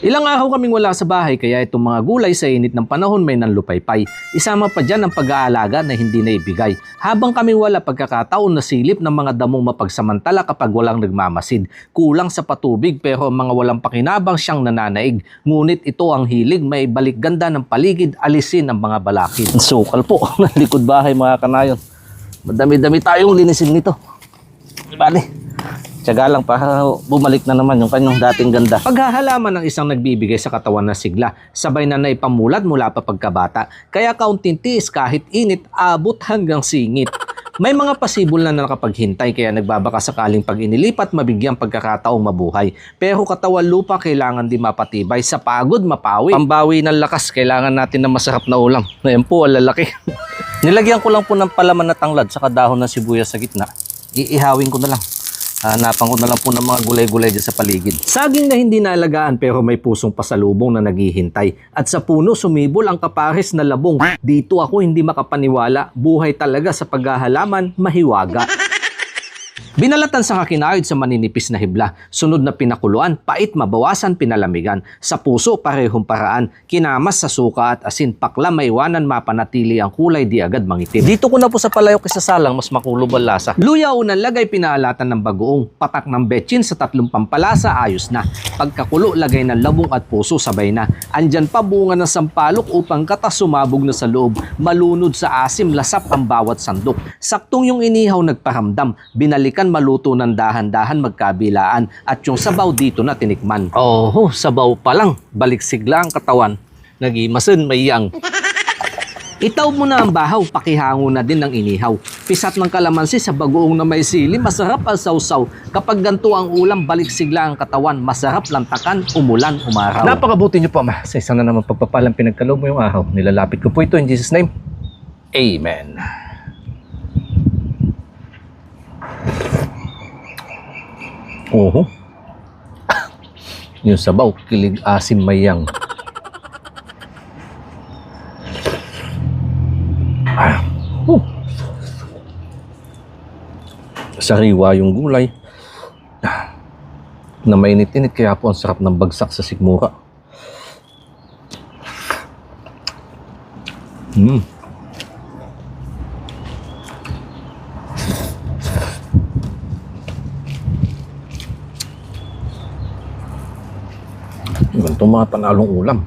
Ilang araw kaming wala sa bahay kaya itong mga gulay sa init ng panahon may nanlupaypay. Isama pa dyan ang pag-aalaga na hindi naibigay. Habang kaming wala pagkakataon na silip ng mga damong mapagsamantala kapag walang nagmamasid. Kulang sa patubig pero ang mga walang pakinabang siyang nananaig. Ngunit ito ang hilig, may balik ganda ng paligid, alisin ang mga balakid. Sukal po ng likod bahay mga kanayon. Madami-dami tayong linisin nito. Bale, tiyaga lang para bumalik na naman yung kanyang dating ganda. Paghahalaman ng isang nagbibigay sa katawan na sigla, sabay na naipamulat mula pa pagkabata. Kaya kaunting tiis kahit init, abot hanggang singit. May mga pasibol na nakapaghintay kaya nagbabaka sakaling pag inilipat mabigyang pagkakataong mabuhay. Pero katawan lupa kailangan din mapatibay. Sa pagod, mapawi. Pambawi ng lakas, kailangan natin ng masarap na ulam. Ngayon po, ang lalaki. Nilagyan ko lang po ng palaman na tanglad sa dahon ng sibuyas sa gitna. Iihawin ko na lang. Hanapan ko na lang po ng mga gulay-gulay dyan sa paligid. Saging na hindi naalagaan pero may pusong pasalubong na naghihintay. At sa puno sumibol ang kapares na labong. Dito ako hindi makapaniwala. Buhay talaga sa paghahalaman, mahiwaga. Binalatan sa kakinayod sa maninipis na hibla. Sunod na pinakuluan, pait mabawasan pinalamigan. Sa puso parehong paraan. Kinamas sa suka at asin, pakla maiwanan mapanatili ang kulay di agad mangitim. Dito ko na po sa palayok isasalang mas makulob ang lasa. Luya unang lagay pinaalatan ng bagoong. Patak ng betchin sa 3 pampalasa ayos na. Pagkakulo lagay ng labong at puso sabay na. Andyan pa bunga ng sampalok upang katas sumabog na sa loob. Malunod sa asim lasap ang bawat sandok. Saktong yung inihaw nagparamdam. Binalikan maluto ng dahan-dahan magkabilaan at yung sabaw dito na tinikman. Oh, sabaw pa lang. Balik sigla ang katawan. Nagimasin mayang. Itaw mo na ang bahaw, pakihango na din ng inihaw. Pisat ng kalamansi sa bagoong na may sili, masarap ang sausaw. Kapag ganito ang ulam, balik sigla ang katawan. Masarap lantakan, umulan, umaraw. Napakabuti niyo po, Ama. Sa isang na naman pagpapalang pinagkaloob mo yung araw. Nilalapit ko po ito in Jesus' name. Amen. Oho. Yung sabaw, kilig asim mayang. Sariwa yung gulay. Na mainit-init kaya po ang sarap ng bagsak sa sikmura. Ganito mga panalong ulam.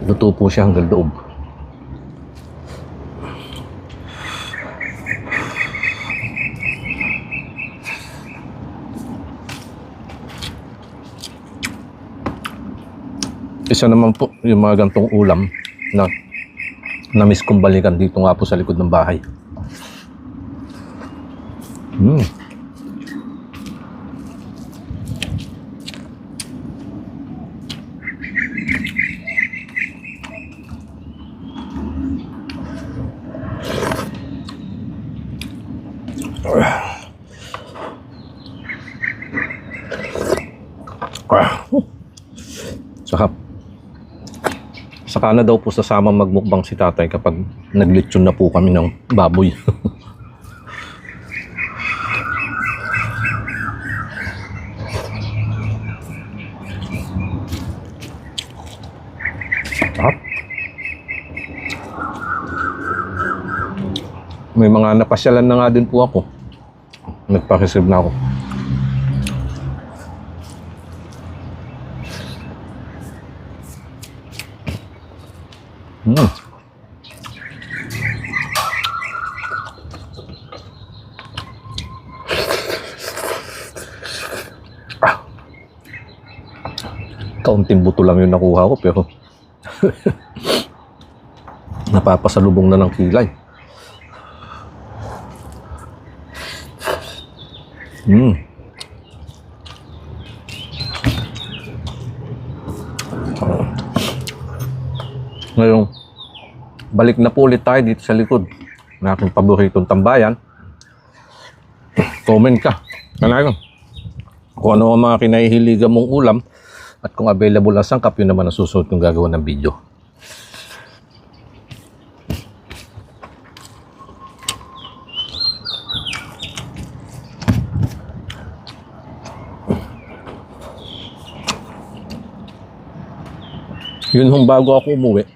Luto po siya hanggang loob. Isa naman po yung mga gantong ulam na na-miss kong balikan dito nga po sa likod ng bahay. Sarap. Saka na daw po sasama magmukbang si tatay kapag naglitsyon na po kami ng baboy. Sarap. May mga napasyalan na nga din po ako. Nagpa-receive na ako. Kaunting buto lang yung nakuha ko pero napapasalubong na ng kilay. Ngayon, balik na po ulit tayo dito sa likod ng aking paboritong tambayan. Comment ka. Kung ano ang mga kinahihiligan mong ulam at kung available ang sangkap, yun naman ang susunod kong gagawa ng video. Yun hong bago ako umuwi.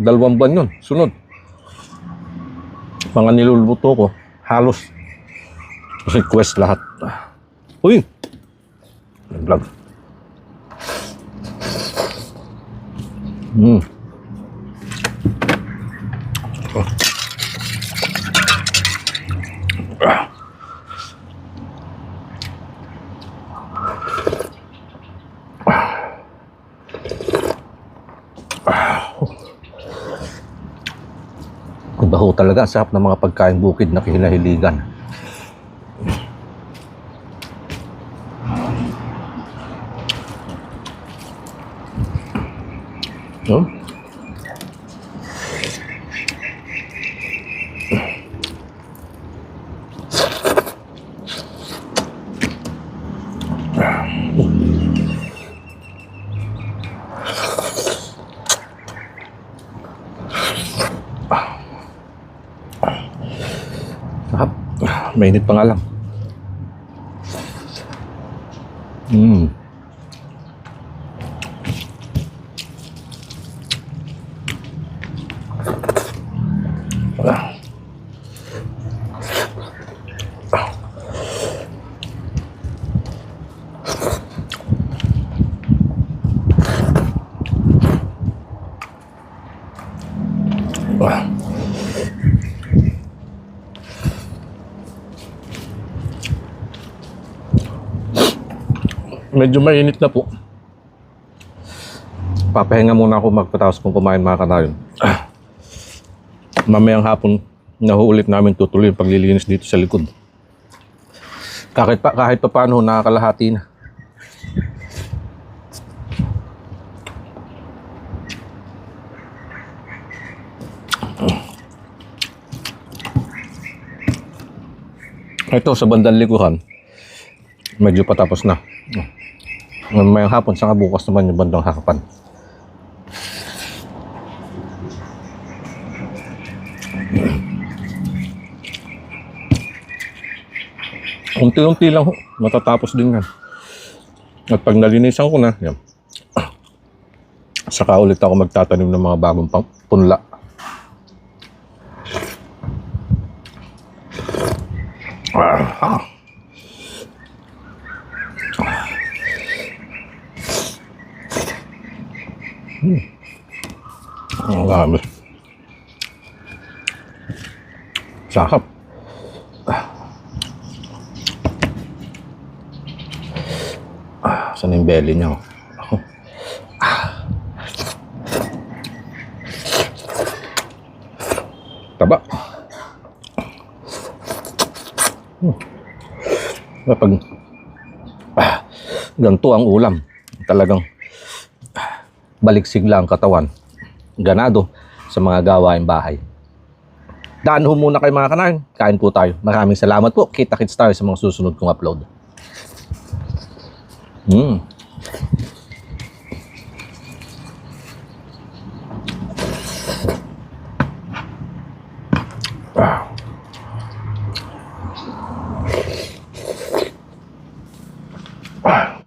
2 buwan yun. Sunod. Mga niluluto ko. Halos. Request lahat. Uy! Vlog. Iba ho talaga, sarap ng mga pagkain bukid na kinahiligan. No? Sarap. Mainit pa nga lang. Medyo mainit na po. Papahinga muna ako magpatapos kung kumain mga kanayon. Mamayang hapon nahuulit namin tutuloy yung paglilinis dito sa likod. Kahit pa paano nakakalahati na. Ito sa bandang likuhan, medyo patapos na. Mamayang hapon, saka bukas naman yung bandang harapan. Unti-unti lang ho, matatapos din yan. At pag nalinisan ko na, yan, saka ulit ako magtatanim ng mga bagong punla. Ang dami. Sakap. Saan yung belly niya? Taba. Kapag ganito ang ulam, talagang baliksik lang ang katawan. Ganado sa mga gawaing bahay. Daan ho muna kayo mga kanayon. Kain po tayo. Maraming salamat po. Kita-kits tayo sa mga susunod kong upload.